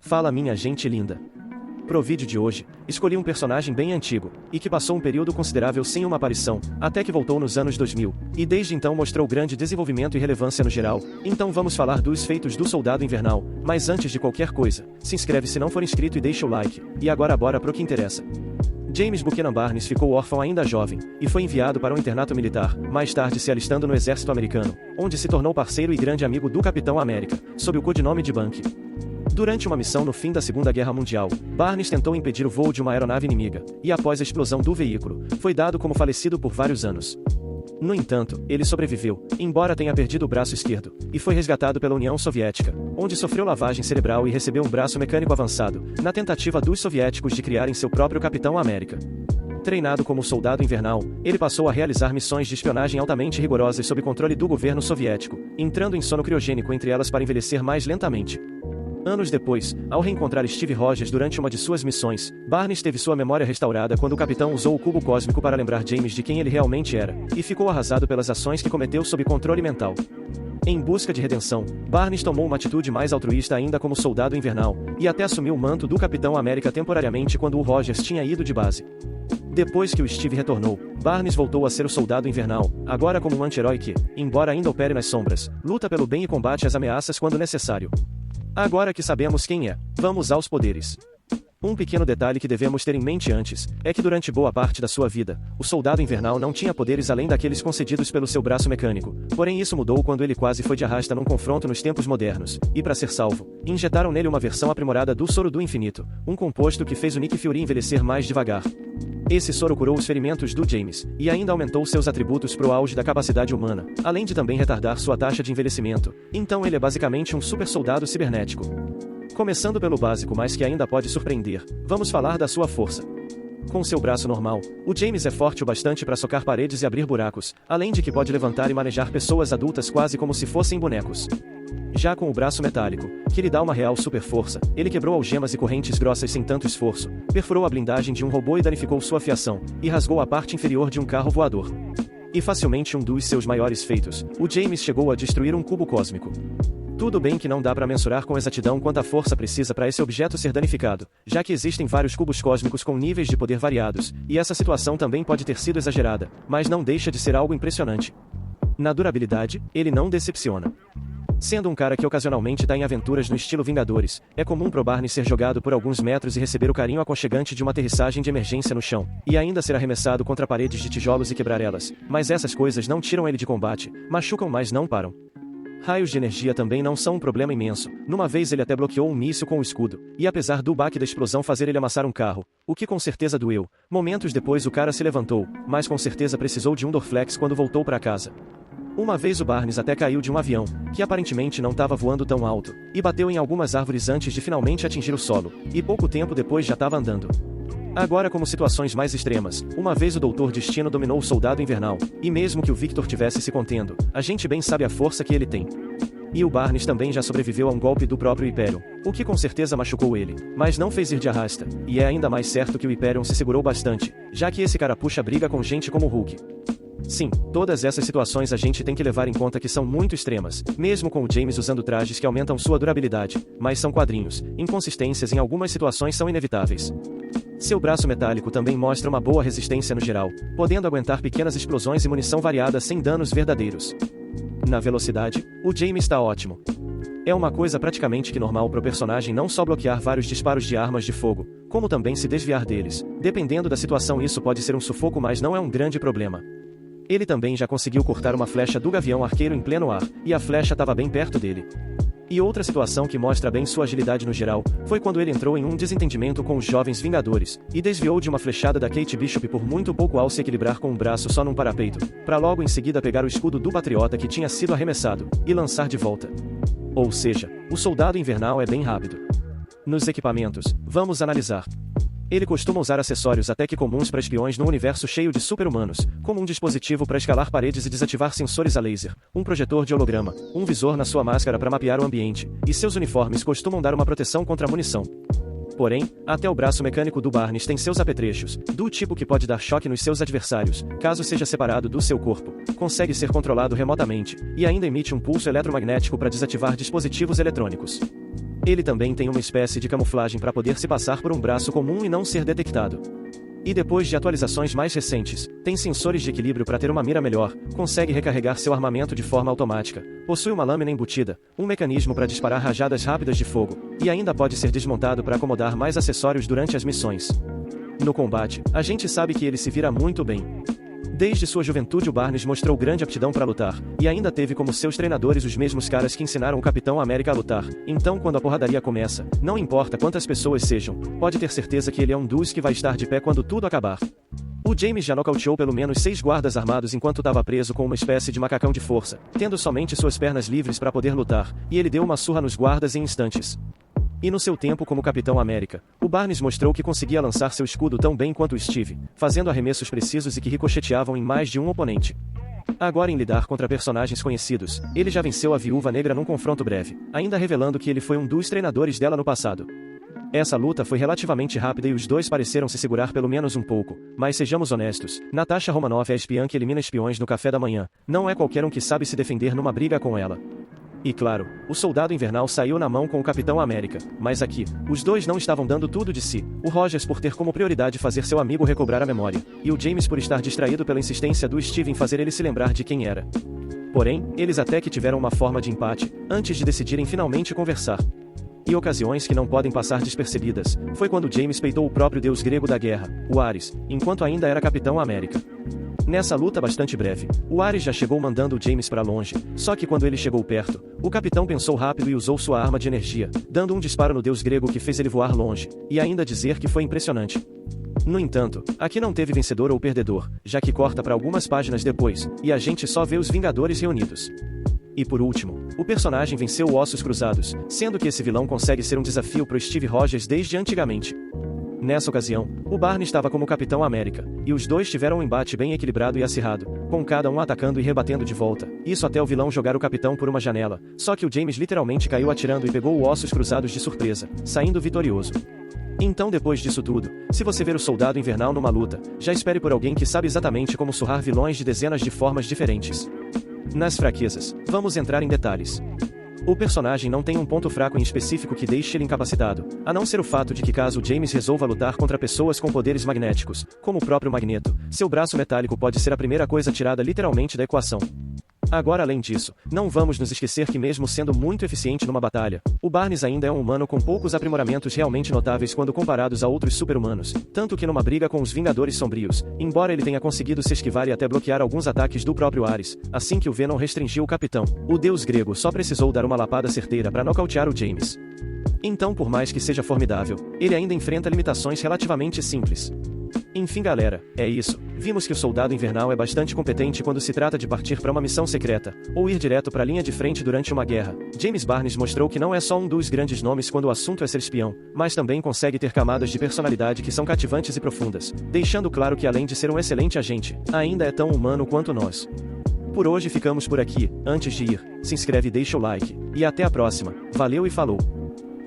Fala minha gente linda. Pro vídeo de hoje, escolhi um personagem bem antigo, e que passou um período considerável sem uma aparição, até que voltou nos anos 2000, e desde então mostrou grande desenvolvimento e relevância no geral. Então vamos falar dos feitos do Soldado Invernal, mas antes de qualquer coisa, se inscreve se não for inscrito e deixa o like, e agora bora pro que interessa. James Buchanan Barnes ficou órfão ainda jovem, e foi enviado para um internato militar, mais tarde se alistando no exército americano, onde se tornou parceiro e grande amigo do Capitão América, sob o codinome de Bucky. Durante uma missão no fim da Segunda Guerra Mundial, Barnes tentou impedir o voo de uma aeronave inimiga, e após a explosão do veículo, foi dado como falecido por vários anos. No entanto, ele sobreviveu, embora tenha perdido o braço esquerdo, e foi resgatado pela União Soviética, onde sofreu lavagem cerebral e recebeu um braço mecânico avançado, na tentativa dos soviéticos de criarem seu próprio Capitão América. Treinado como soldado invernal, ele passou a realizar missões de espionagem altamente rigorosas sob controle do governo soviético, entrando em sono criogênico entre elas para envelhecer mais lentamente. Anos depois, ao reencontrar Steve Rogers durante uma de suas missões, Barnes teve sua memória restaurada quando o capitão usou o cubo cósmico para lembrar James de quem ele realmente era, e ficou arrasado pelas ações que cometeu sob controle mental. Em busca de redenção, Barnes tomou uma atitude mais altruísta ainda como soldado invernal, e até assumiu o manto do Capitão América temporariamente quando o Rogers tinha ido de base. Depois que o Steve retornou, Barnes voltou a ser o soldado invernal, agora como um anti-herói que, embora ainda opere nas sombras, luta pelo bem e combate as ameaças quando necessário. Agora que sabemos quem é, vamos aos poderes. Um pequeno detalhe que devemos ter em mente antes, é que durante boa parte da sua vida, o Soldado Invernal não tinha poderes além daqueles concedidos pelo seu braço mecânico, porém isso mudou quando ele quase foi de arrasta num confronto nos tempos modernos, e para ser salvo, injetaram nele uma versão aprimorada do Soro do Infinito, um composto que fez o Nick Fury envelhecer mais devagar. Esse soro curou os ferimentos do James, e ainda aumentou seus atributos pro auge da capacidade humana, além de também retardar sua taxa de envelhecimento, então ele é basicamente um super soldado cibernético. Começando pelo básico mas que ainda pode surpreender, vamos falar da sua força. Com seu braço normal, o James é forte o bastante para socar paredes e abrir buracos, além de que pode levantar e manejar pessoas adultas quase como se fossem bonecos. Já com o braço metálico, que lhe dá uma real super força, ele quebrou algemas e correntes grossas sem tanto esforço, perfurou a blindagem de um robô e danificou sua fiação, e rasgou a parte inferior de um carro voador. E facilmente um dos seus maiores feitos, o James chegou a destruir um cubo cósmico. Tudo bem que não dá para mensurar com exatidão quanta força precisa para esse objeto ser danificado, já que existem vários cubos cósmicos com níveis de poder variados, e essa situação também pode ter sido exagerada, mas não deixa de ser algo impressionante. Na durabilidade, ele não decepciona. Sendo um cara que ocasionalmente tá em aventuras no estilo Vingadores, é comum pro Barnes ser jogado por alguns metros e receber o carinho aconchegante de uma aterrissagem de emergência no chão, e ainda ser arremessado contra paredes de tijolos e quebrar elas, mas essas coisas não tiram ele de combate, machucam mas não param. Raios de energia também não são um problema imenso, numa vez ele até bloqueou um míssil com o escudo, e apesar do baque da explosão fazer ele amassar um carro, o que com certeza doeu, momentos depois o cara se levantou, mas com certeza precisou de um Dorflex quando voltou para casa. Uma vez o Barnes até caiu de um avião, que aparentemente não estava voando tão alto, e bateu em algumas árvores antes de finalmente atingir o solo, e pouco tempo depois já estava andando. Agora como situações mais extremas, uma vez o Doutor Destino dominou o Soldado Invernal, e mesmo que o Victor tivesse se contendo, a gente bem sabe a força que ele tem. E o Barnes também já sobreviveu a um golpe do próprio Hyperion, o que com certeza machucou ele, mas não fez ir de arrasta, e é ainda mais certo que o Hyperion se segurou bastante, já que esse cara puxa briga com gente como o Hulk. Sim, todas essas situações a gente tem que levar em conta que são muito extremas, mesmo com o James usando trajes que aumentam sua durabilidade, mas são quadrinhos, inconsistências em algumas situações são inevitáveis. Seu braço metálico também mostra uma boa resistência no geral, podendo aguentar pequenas explosões e munição variada sem danos verdadeiros. Na velocidade, o James está ótimo. É uma coisa praticamente que normal pro personagem não só bloquear vários disparos de armas de fogo, como também se desviar deles, dependendo da situação isso pode ser um sufoco mas não é um grande problema. Ele também já conseguiu cortar uma flecha do Gavião Arqueiro em pleno ar, e a flecha estava bem perto dele. E outra situação que mostra bem sua agilidade no geral, foi quando ele entrou em um desentendimento com os Jovens Vingadores, e desviou de uma flechada da Kate Bishop por muito pouco ao se equilibrar com um braço só num parapeito, para logo em seguida pegar o escudo do Patriota que tinha sido arremessado, e lançar de volta. Ou seja, o Soldado Invernal é bem rápido. Nos equipamentos, vamos analisar. Ele costuma usar acessórios até que comuns para espiões num universo cheio de super-humanos, como um dispositivo para escalar paredes e desativar sensores a laser, um projetor de holograma, um visor na sua máscara para mapear o ambiente, e seus uniformes costumam dar uma proteção contra a munição. Porém, até o braço mecânico do Barnes tem seus apetrechos, do tipo que pode dar choque nos seus adversários, caso seja separado do seu corpo, consegue ser controlado remotamente, e ainda emite um pulso eletromagnético para desativar dispositivos eletrônicos. Ele também tem uma espécie de camuflagem para poder se passar por um braço comum e não ser detectado. E depois de atualizações mais recentes, tem sensores de equilíbrio para ter uma mira melhor, consegue recarregar seu armamento de forma automática, possui uma lâmina embutida, um mecanismo para disparar rajadas rápidas de fogo, e ainda pode ser desmontado para acomodar mais acessórios durante as missões. No combate, a gente sabe que ele se vira muito bem. Desde sua juventude o Barnes mostrou grande aptidão para lutar, e ainda teve como seus treinadores os mesmos caras que ensinaram o Capitão América a lutar. Então quando a porradaria começa, não importa quantas pessoas sejam, pode ter certeza que ele é um dos que vai estar de pé quando tudo acabar. O James já nocauteou pelo menos 6 guardas armados enquanto estava preso com uma espécie de macacão de força, tendo somente suas pernas livres para poder lutar, e ele deu uma surra nos guardas em instantes. E no seu tempo como Capitão América, o Barnes mostrou que conseguia lançar seu escudo tão bem quanto o Steve, fazendo arremessos precisos e que ricocheteavam em mais de um oponente. Agora em lidar contra personagens conhecidos, ele já venceu a Viúva Negra num confronto breve, ainda revelando que ele foi um dos treinadores dela no passado. Essa luta foi relativamente rápida e os dois pareceram se segurar pelo menos um pouco, mas sejamos honestos, Natasha Romanoff é a espiã que elimina espiões no café da manhã, não é qualquer um que sabe se defender numa briga com ela. E claro, o Soldado Invernal saiu na mão com o Capitão América, mas aqui, os dois não estavam dando tudo de si, o Rogers por ter como prioridade fazer seu amigo recobrar a memória, e o James por estar distraído pela insistência do Steve em fazer ele se lembrar de quem era. Porém, eles até que tiveram uma forma de empate, antes de decidirem finalmente conversar. E ocasiões que não podem passar despercebidas, foi quando James peitou o próprio deus grego da guerra, o Ares, enquanto ainda era Capitão América. Nessa luta bastante breve, o Ares já chegou mandando o James para longe, só que quando ele chegou perto, o capitão pensou rápido e usou sua arma de energia, dando um disparo no deus grego que fez ele voar longe, e ainda dizer que foi impressionante. No entanto, aqui não teve vencedor ou perdedor, já que corta para algumas páginas depois, e a gente só vê os Vingadores reunidos. E por último, o personagem venceu o Ossos Cruzados, sendo que esse vilão consegue ser um desafio pro Steve Rogers desde antigamente. Nessa ocasião, o Barney estava como Capitão América, e os dois tiveram um embate bem equilibrado e acirrado, com cada um atacando e rebatendo de volta, isso até o vilão jogar o Capitão por uma janela, só que o James literalmente caiu atirando e pegou o Ossos Cruzados de surpresa, saindo vitorioso. Então depois disso tudo, se você ver o Soldado Invernal numa luta, já espere por alguém que sabe exatamente como surrar vilões de dezenas de formas diferentes. Nas fraquezas, vamos entrar em detalhes. O personagem não tem um ponto fraco em específico que deixe ele incapacitado, a não ser o fato de que caso o James resolva lutar contra pessoas com poderes magnéticos, como o próprio Magneto, seu braço metálico pode ser a primeira coisa tirada literalmente da equação. Agora além disso, não vamos nos esquecer que mesmo sendo muito eficiente numa batalha, o Barnes ainda é um humano com poucos aprimoramentos realmente notáveis quando comparados a outros super-humanos, tanto que numa briga com os Vingadores Sombrios, embora ele tenha conseguido se esquivar e até bloquear alguns ataques do próprio Ares, assim que o Venom restringiu o Capitão, o deus grego só precisou dar uma lapada certeira para nocautear o James. Então por mais que seja formidável, ele ainda enfrenta limitações relativamente simples. Enfim galera, é isso, vimos que o Soldado Invernal é bastante competente quando se trata de partir para uma missão secreta, ou ir direto para a linha de frente durante uma guerra. James Barnes mostrou que não é só um dos grandes nomes quando o assunto é ser espião, mas também consegue ter camadas de personalidade que são cativantes e profundas, deixando claro que além de ser um excelente agente, ainda é tão humano quanto nós. Por hoje ficamos por aqui, antes de ir, se inscreve e deixa o like, e até a próxima, valeu e falou!